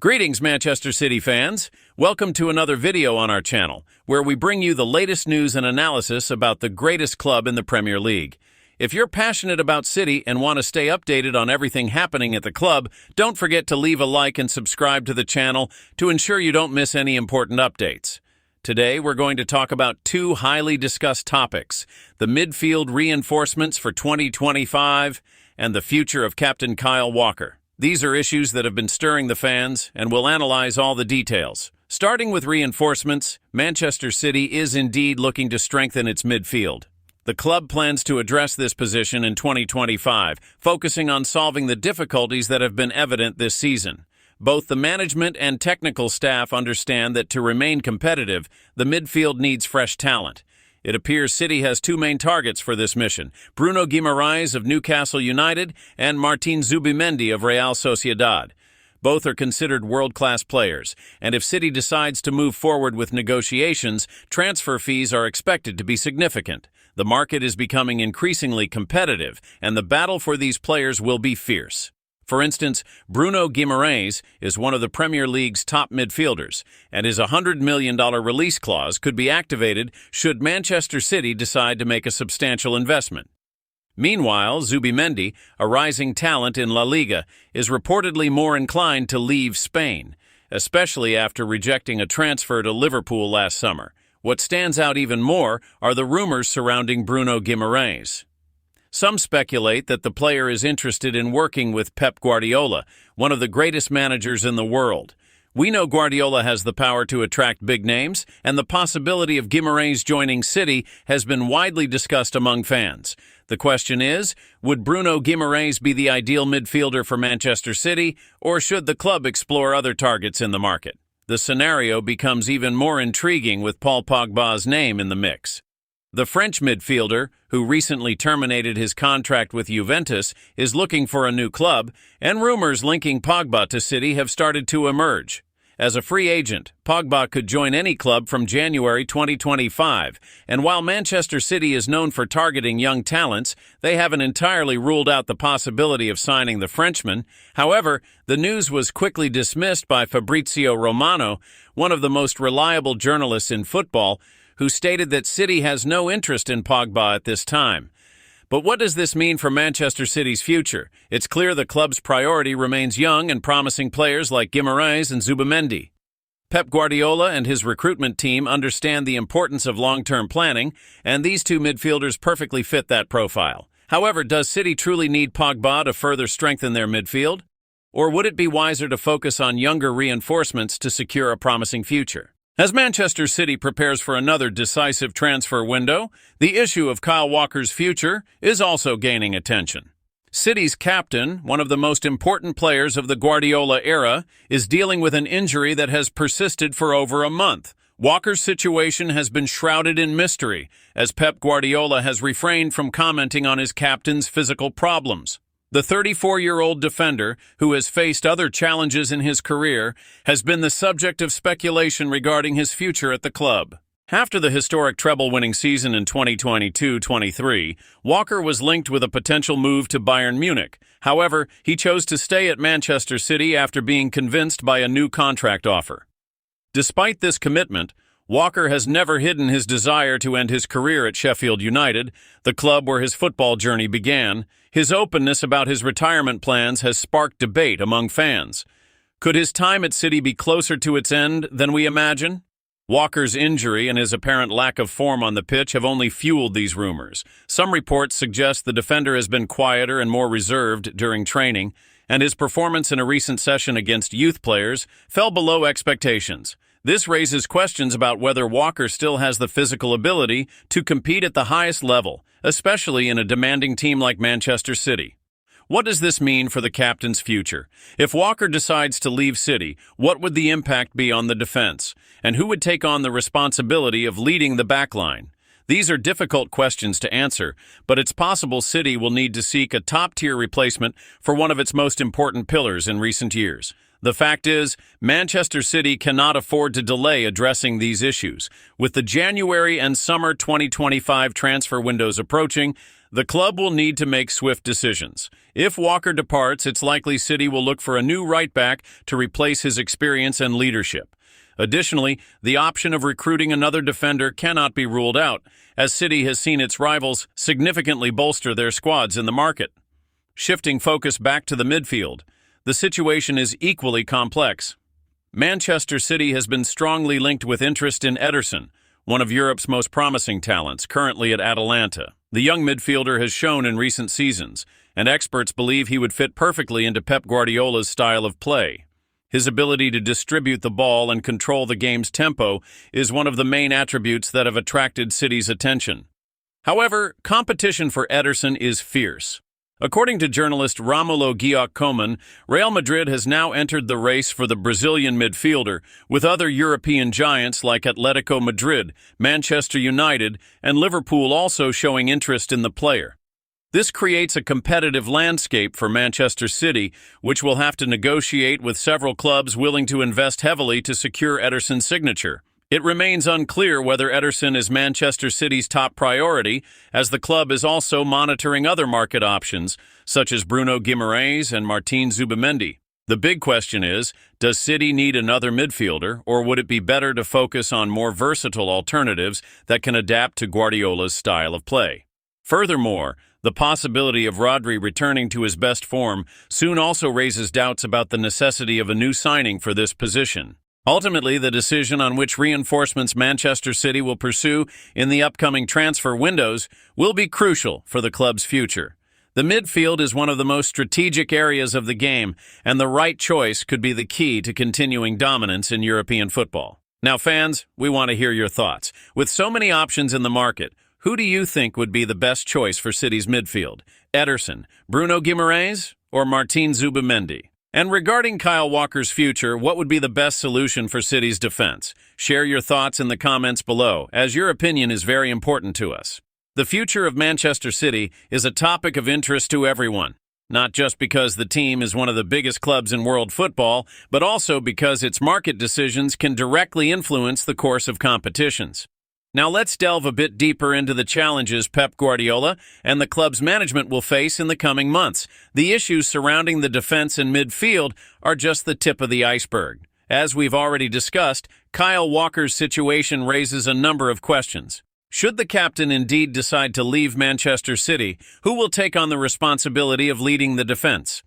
Greetings, Manchester City fans. Welcome to another video on our channel, where we bring you the latest news and analysis about the greatest club in the Premier League. If you're passionate about City and want to stay updated on everything happening at the club, don't forget to leave a like and subscribe to the channel to ensure you don't miss any important updates. Today, we're going to talk about two highly discussed topics: the midfield reinforcements for 2025 and the future of Captain Kyle Walker. These are issues that have been stirring the fans, and we'll analyze all the details. Starting with reinforcements, Manchester City is indeed looking to strengthen its midfield. The club plans to address this position in 2025, focusing on solving the difficulties that have been evident this season. Both the management and technical staff understand that to remain competitive, the midfield needs fresh talent. It appears City has two main targets for this mission: Bruno Guimaraes of Newcastle United and Martin Zubimendi of Real Sociedad. Both are considered world-class players, and if City decides to move forward with negotiations, transfer fees are expected to be significant. The market is becoming increasingly competitive, and the battle for these players will be fierce. For instance, Bruno Guimaraes is one of the Premier League's top midfielders, and his $100 million release clause could be activated should Manchester City decide to make a substantial investment. Meanwhile, Zubimendi, a rising talent in La Liga, is reportedly more inclined to leave Spain, especially after rejecting a transfer to Liverpool last summer. What stands out even more are the rumors surrounding Bruno Guimaraes. Some speculate that the player is interested in working with Pep Guardiola, one of the greatest managers in the world. We know Guardiola has the power to attract big names, and the possibility of Guimaraes joining City has been widely discussed among fans. The question is, would Bruno Guimaraes be the ideal midfielder for Manchester City, or should the club explore other targets in the market? The scenario becomes even more intriguing with Paul Pogba's name in the mix. The French midfielder, who recently terminated his contract with Juventus, is looking for a new club, and rumors linking Pogba to City have started to emerge. As a free agent, Pogba could join any club from January 2025, and while Manchester City is known for targeting young talents, they haven't entirely ruled out the possibility of signing the Frenchman. However, the news was quickly dismissed by Fabrizio Romano, one of the most reliable journalists in football, who stated that City has no interest in Pogba at this time. But what does this mean for Manchester City's future? It's clear the club's priority remains young and promising players like Guimaraes and Zubimendi. Pep Guardiola and his recruitment team understand the importance of long-term planning, and these two midfielders perfectly fit that profile. However, does City truly need Pogba to further strengthen their midfield? Or would it be wiser to focus on younger reinforcements to secure a promising future? As Manchester City prepares for another decisive transfer window, the issue of Kyle Walker's future is also gaining attention. City's captain, one of the most important players of the Guardiola era, is dealing with an injury that has persisted for over a month. Walker's situation has been shrouded in mystery, as Pep Guardiola has refrained from commenting on his captain's physical problems. The 34-year-old defender, who has faced other challenges in his career, has been the subject of speculation regarding his future at the club. After the historic treble-winning season in 2022-23, Walker was linked with a potential move to Bayern Munich. However, he chose to stay at Manchester City after being convinced by a new contract offer. Despite this commitment, Walker has never hidden his desire to end his career at Sheffield United, the club where his football journey began. His openness about his retirement plans has sparked debate among fans. Could his time at City be closer to its end than we imagine? Walker's injury and his apparent lack of form on the pitch have only fueled these rumors. Some reports suggest the defender has been quieter and more reserved during training, and his performance in a recent session against youth players fell below expectations. This raises questions about whether Walker still has the physical ability to compete at the highest level, especially in a demanding team like Manchester City. What does this mean for the captain's future? If Walker decides to leave City, what would the impact be on the defense? And who would take on the responsibility of leading the backline? These are difficult questions to answer, but it's possible City will need to seek a top-tier replacement for one of its most important pillars in recent years. The fact is, Manchester City cannot afford to delay addressing these issues. With the January and summer 2025 transfer windows approaching, the club will need to make swift decisions. If Walker departs, it's likely City will look for a new right-back to replace his experience and leadership. Additionally, the option of recruiting another defender cannot be ruled out, as City has seen its rivals significantly bolster their squads in the market. Shifting focus back to the midfield, the situation is equally complex. Manchester City has been strongly linked with interest in Ederson, one of Europe's most promising talents, currently at Atalanta. The young midfielder has shown in recent seasons, and experts believe he would fit perfectly into Pep Guardiola's style of play. His ability to distribute the ball and control the game's tempo is one of the main attributes that have attracted City's attention. However, competition for Ederson is fierce. According to journalist Romulo Giacomin, Real Madrid has now entered the race for the Brazilian midfielder, with other European giants like Atletico Madrid, Manchester United, and Liverpool also showing interest in the player. This creates a competitive landscape for Manchester City, which will have to negotiate with several clubs willing to invest heavily to secure Ederson's signature. It remains unclear whether Ederson is Manchester City's top priority, as the club is also monitoring other market options, such as Bruno Guimaraes and Martin Zubimendi. The big question is, does City need another midfielder, or would it be better to focus on more versatile alternatives that can adapt to Guardiola's style of play? Furthermore, the possibility of Rodri returning to his best form soon also raises doubts about the necessity of a new signing for this position. Ultimately, the decision on which reinforcements Manchester City will pursue in the upcoming transfer windows will be crucial for the club's future. The midfield is one of the most strategic areas of the game, and the right choice could be the key to continuing dominance in European football. Now, fans, we want to hear your thoughts. With so many options in the market, who do you think would be the best choice for City's midfield? Ederson, Bruno Guimaraes, or Martin Zubimendi? And regarding Kyle Walker's future, what would be the best solution for City's defense? Share your thoughts in the comments below, as your opinion is very important to us. The future of Manchester City is a topic of interest to everyone, not just because the team is one of the biggest clubs in world football, but also because its market decisions can directly influence the course of competitions. Now let's delve a bit deeper into the challenges Pep Guardiola and the club's management will face in the coming months. The issues surrounding the defense and midfield are just the tip of the iceberg. As we've already discussed, Kyle Walker's situation raises a number of questions. Should the captain indeed decide to leave Manchester City, who will take on the responsibility of leading the defense?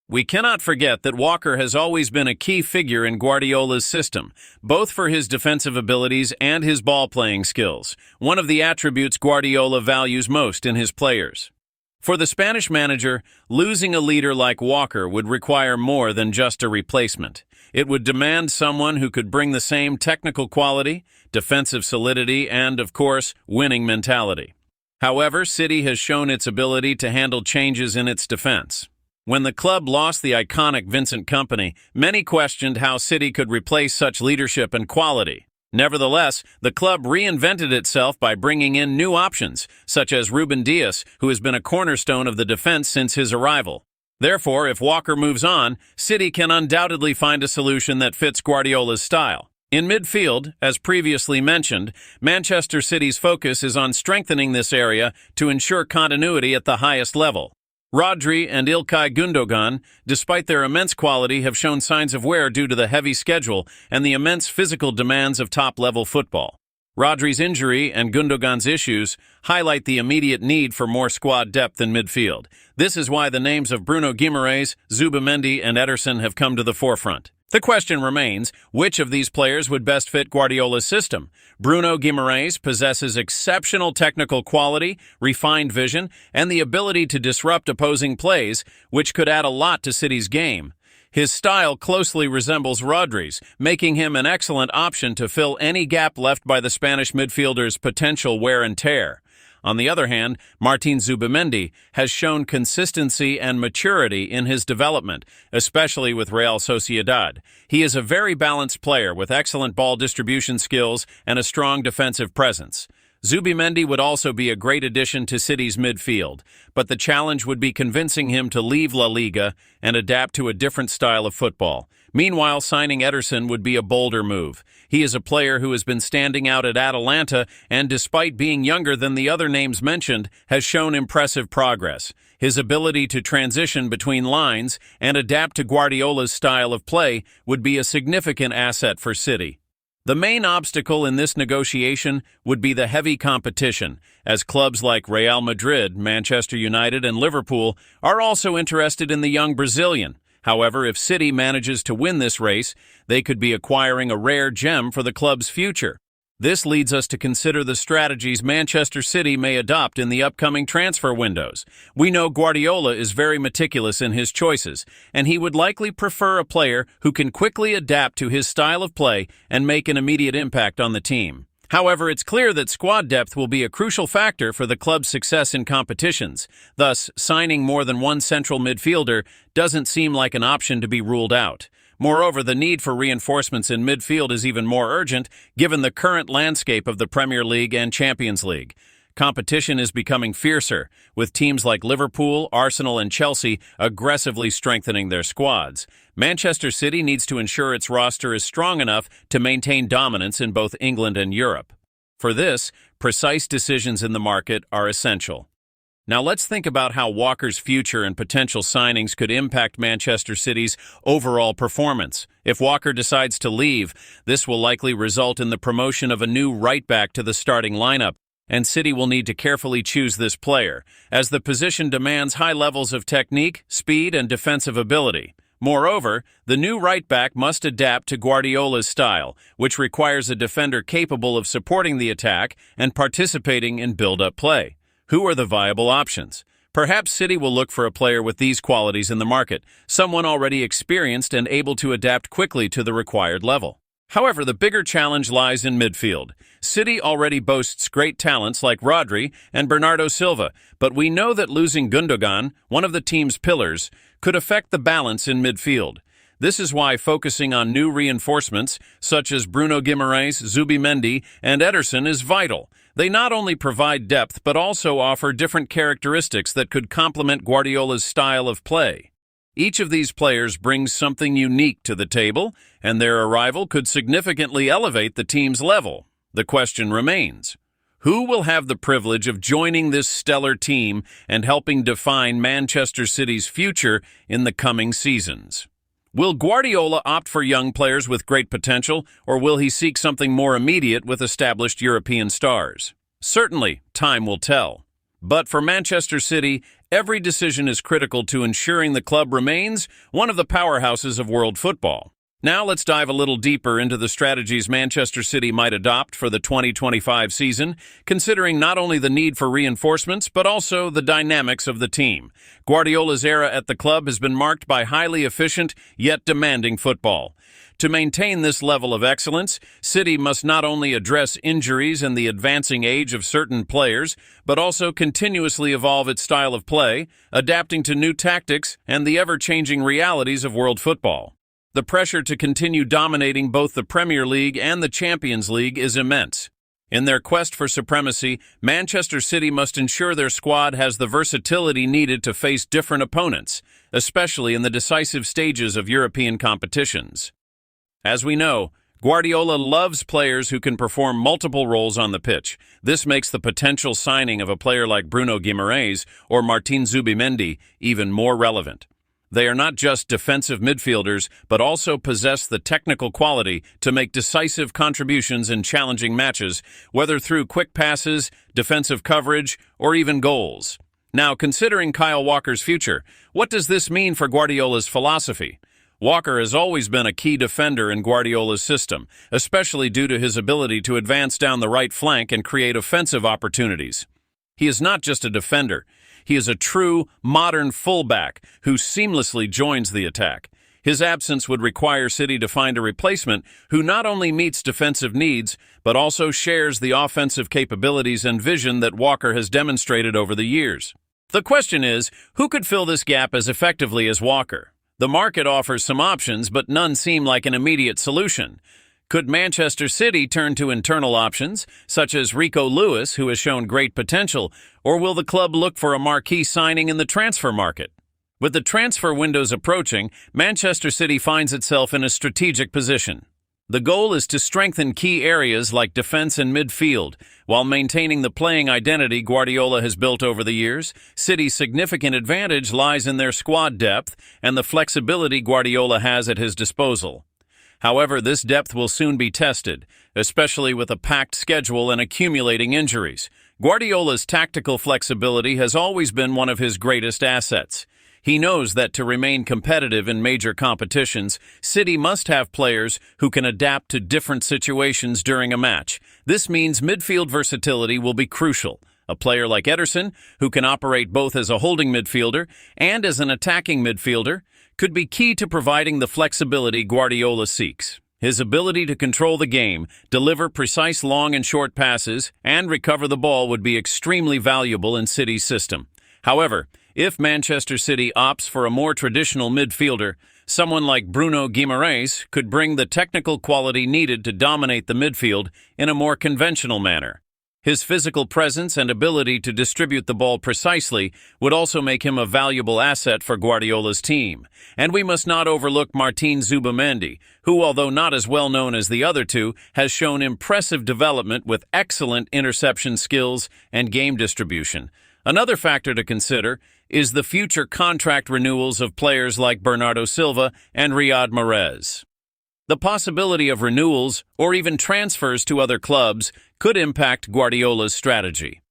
We cannot forget that Walker has always been a key figure in Guardiola's system, both for his defensive abilities and his ball-playing skills, one of the attributes Guardiola values most in his players. For the Spanish manager, losing a leader like Walker would require more than just a replacement. It would demand someone who could bring the same technical quality, defensive solidity, and, of course, winning mentality. However, City has shown its ability to handle changes in its defense. When the club lost the iconic Vincent Kompany, many questioned how City could replace such leadership and quality. Nevertheless, the club reinvented itself by bringing in new options, such as Ruben Dias, who has been a cornerstone of the defense since his arrival. Therefore, if Walker moves on, City can undoubtedly find a solution that fits Guardiola's style. In midfield, as previously mentioned, Manchester City's focus is on strengthening this area to ensure continuity at the highest level. Rodri and Ilkay Gündogan, despite their immense quality, have shown signs of wear due to the heavy schedule and the immense physical demands of top-level football. Rodri's injury and Gündogan's issues highlight the immediate need for more squad depth in midfield. This is why the names of Bruno Guimaraes, Zubimendi, and Ederson have come to the forefront. The question remains, which of these players would best fit Guardiola's system? Bruno Guimaraes possesses exceptional technical quality, refined vision, and the ability to disrupt opposing plays, which could add a lot to City's game. His style closely resembles Rodri's, making him an excellent option to fill any gap left by the Spanish midfielder's potential wear and tear. On the other hand, Martin Zubimendi has shown consistency and maturity in his development, especially with Real Sociedad. He is a very balanced player with excellent ball distribution skills and a strong defensive presence. Zubimendi would also be a great addition to City's midfield, but the challenge would be convincing him to leave La Liga and adapt to a different style of football. Meanwhile, signing Ederson would be a bolder move. He is a player who has been standing out at Atalanta and, despite being younger than the other names mentioned, has shown impressive progress. His ability to transition between lines and adapt to Guardiola's style of play would be a significant asset for City. The main obstacle in this negotiation would be the heavy competition, as clubs like Real Madrid, Manchester United, and Liverpool are also interested in the young Brazilian. However, if City manages to win this race, they could be acquiring a rare gem for the club's future. This leads us to consider the strategies Manchester City may adopt in the upcoming transfer windows. We know Guardiola is very meticulous in his choices, and he would likely prefer a player who can quickly adapt to his style of play and make an immediate impact on the team. However, it's clear that squad depth will be a crucial factor for the club's success in competitions. Thus, signing more than one central midfielder doesn't seem like an option to be ruled out. Moreover, the need for reinforcements in midfield is even more urgent given the current landscape of the Premier League and Champions League. Competition is becoming fiercer, with teams like Liverpool, Arsenal, and Chelsea aggressively strengthening their squads. Manchester City needs to ensure its roster is strong enough to maintain dominance in both England and Europe. For this, precise decisions in the market are essential. Now let's think about how Walker's future and potential signings could impact Manchester City's overall performance. If Walker decides to leave, this will likely result in the promotion of a new right-back to the starting lineup, and City will need to carefully choose this player, as the position demands high levels of technique, speed, and defensive ability. Moreover, the new right-back must adapt to Guardiola's style, which requires a defender capable of supporting the attack and participating in build-up play. Who are the viable options? Perhaps City will look for a player with these qualities in the market, someone already experienced and able to adapt quickly to the required level. However, the bigger challenge lies in midfield. City already boasts great talents like Rodri and Bernardo Silva, but we know that losing Gündogan, one of the team's pillars, could affect the balance in midfield. This is why focusing on new reinforcements, such as Bruno Guimaraes, Zubimendi, and Ederson, is vital. They not only provide depth, but also offer different characteristics that could complement Guardiola's style of play. Each of these players brings something unique to the table, and their arrival could significantly elevate the team's level. The question remains: who will have the privilege of joining this stellar team and helping define Manchester City's future in the coming seasons? Will Guardiola opt for young players with great potential, or will he seek something more immediate with established European stars? Certainly, time will tell. But for Manchester City, every decision is critical to ensuring the club remains one of the powerhouses of world football. Now let's dive a little deeper into the strategies Manchester City might adopt for the 2025 season, considering not only the need for reinforcements, but also the dynamics of the team. Guardiola's era at the club has been marked by highly efficient, yet demanding football. To maintain this level of excellence, City must not only address injuries and the advancing age of certain players, but also continuously evolve its style of play, adapting to new tactics and the ever-changing realities of world football. The pressure to continue dominating both the Premier League and the Champions League is immense. In their quest for supremacy, Manchester City must ensure their squad has the versatility needed to face different opponents, especially in the decisive stages of European competitions. As we know, Guardiola loves players who can perform multiple roles on the pitch. This makes the potential signing of a player like Bruno Guimaraes or Martin Zubimendi even more relevant. They are not just defensive midfielders, but also possess the technical quality to make decisive contributions in challenging matches, whether through quick passes, defensive coverage, or even goals. Now, considering Kyle Walker's future, what does this mean for Guardiola's philosophy? Walker has always been a key defender in Guardiola's system, especially due to his ability to advance down the right flank and create offensive opportunities. He is not just a defender. He is a true, modern fullback who seamlessly joins the attack. His absence would require City to find a replacement who not only meets defensive needs, but also shares the offensive capabilities and vision that Walker has demonstrated over the years. The question is, who could fill this gap as effectively as Walker? The market offers some options, but none seem like an immediate solution. Could Manchester City turn to internal options, such as Rico Lewis, who has shown great potential, or will the club look for a marquee signing in the transfer market? With the transfer windows approaching, Manchester City finds itself in a strategic position. The goal is to strengthen key areas like defense and midfield, while maintaining the playing identity Guardiola has built over the years. City's significant advantage lies in their squad depth and the flexibility Guardiola has at his disposal. However, this depth will soon be tested, especially with a packed schedule and accumulating injuries. Guardiola's tactical flexibility has always been one of his greatest assets. He knows that to remain competitive in major competitions, City must have players who can adapt to different situations during a match. This means midfield versatility will be crucial. A player like Ederson, who can operate both as a holding midfielder and as an attacking midfielder, could be key to providing the flexibility Guardiola seeks. His ability to control the game, deliver precise long and short passes, and recover the ball would be extremely valuable in City's system. However, if Manchester City opts for a more traditional midfielder, someone like Bruno Guimaraes could bring the technical quality needed to dominate the midfield in a more conventional manner. His physical presence and ability to distribute the ball precisely would also make him a valuable asset for Guardiola's team. And we must not overlook Martin Zubimendi, who, although not as well known as the other two, has shown impressive development with excellent interception skills and game distribution. Another factor to consider is the future contract renewals of players like Bernardo Silva and Riyad Mahrez. The possibility of renewals or even transfers to other clubs could impact Guardiola's strategy.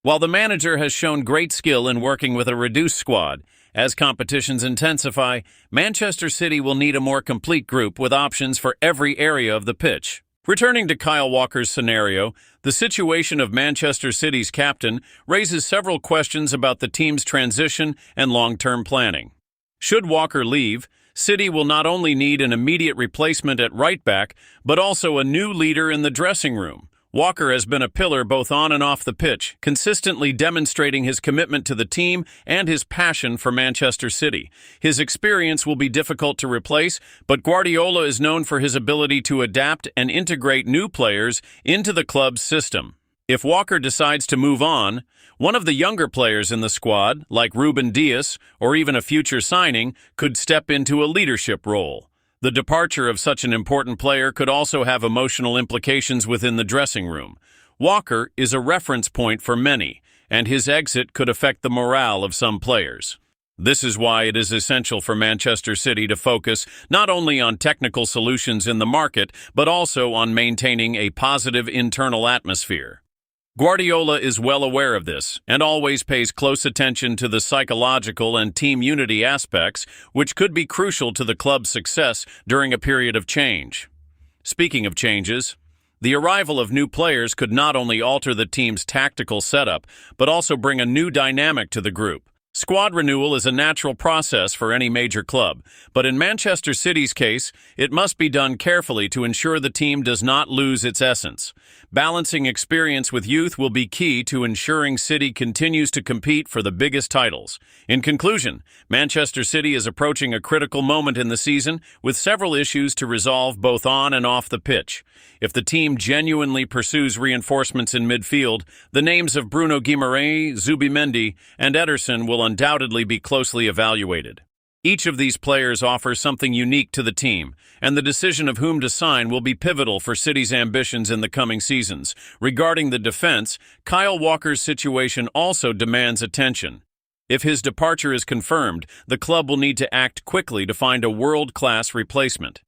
While the manager has shown great skill in working with a reduced squad, as competitions intensify, Manchester City will need a more complete group with options for every area of the pitch. Returning to Kyle Walker's scenario, the situation of Manchester City's captain raises several questions about the team's transition and long-term planning. Should Walker leave, City will not only need an immediate replacement at right back, but also a new leader in the dressing room. Walker has been a pillar both on and off the pitch, consistently demonstrating his commitment to the team and his passion for Manchester City. His experience will be difficult to replace, but Guardiola is known for his ability to adapt and integrate new players into the club's system. If Walker decides to move on, one of the younger players in the squad, like Ruben Dias or even a future signing, could step into a leadership role. The departure of such an important player could also have emotional implications within the dressing room. Walker is a reference point for many, and his exit could affect the morale of some players. This is why it is essential for Manchester City to focus not only on technical solutions in the market, but also on maintaining a positive internal atmosphere. Guardiola is well aware of this and always pays close attention to the psychological and team unity aspects, which could be crucial to the club's success during a period of change. Speaking of changes, the arrival of new players could not only alter the team's tactical setup, but also bring a new dynamic to the group. Squad renewal is a natural process for any major club, but in Manchester City's case, it must be done carefully to ensure the team does not lose its essence. Balancing experience with youth will be key to ensuring City continues to compete for the biggest titles. In conclusion, Manchester City is approaching a critical moment in the season with several issues to resolve both on and off the pitch. If the team genuinely pursues reinforcements in midfield, the names of Bruno Guimaraes, Zubimendi, and Ederson will undoubtedly be closely evaluated. Each of these players offers something unique to the team, and the decision of whom to sign will be pivotal for City's ambitions in the coming seasons. Regarding the defense, Kyle Walker's situation also demands attention. If his departure is confirmed, the club will need to act quickly to find a world-class replacement.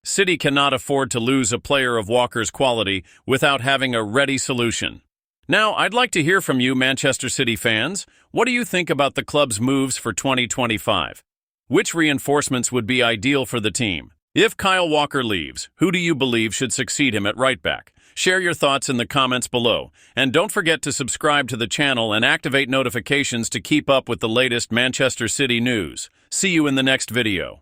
City cannot afford to lose a player of Walker's quality without having a ready solution. Now, I'd like to hear from you, Manchester City fans. What do you think about the club's moves for 2025? Which reinforcements would be ideal for the team? If Kyle Walker leaves, who do you believe should succeed him at right back? Share your thoughts in the comments below. And don't forget to subscribe to the channel and activate notifications to keep up with the latest Manchester City news. See you in the next video.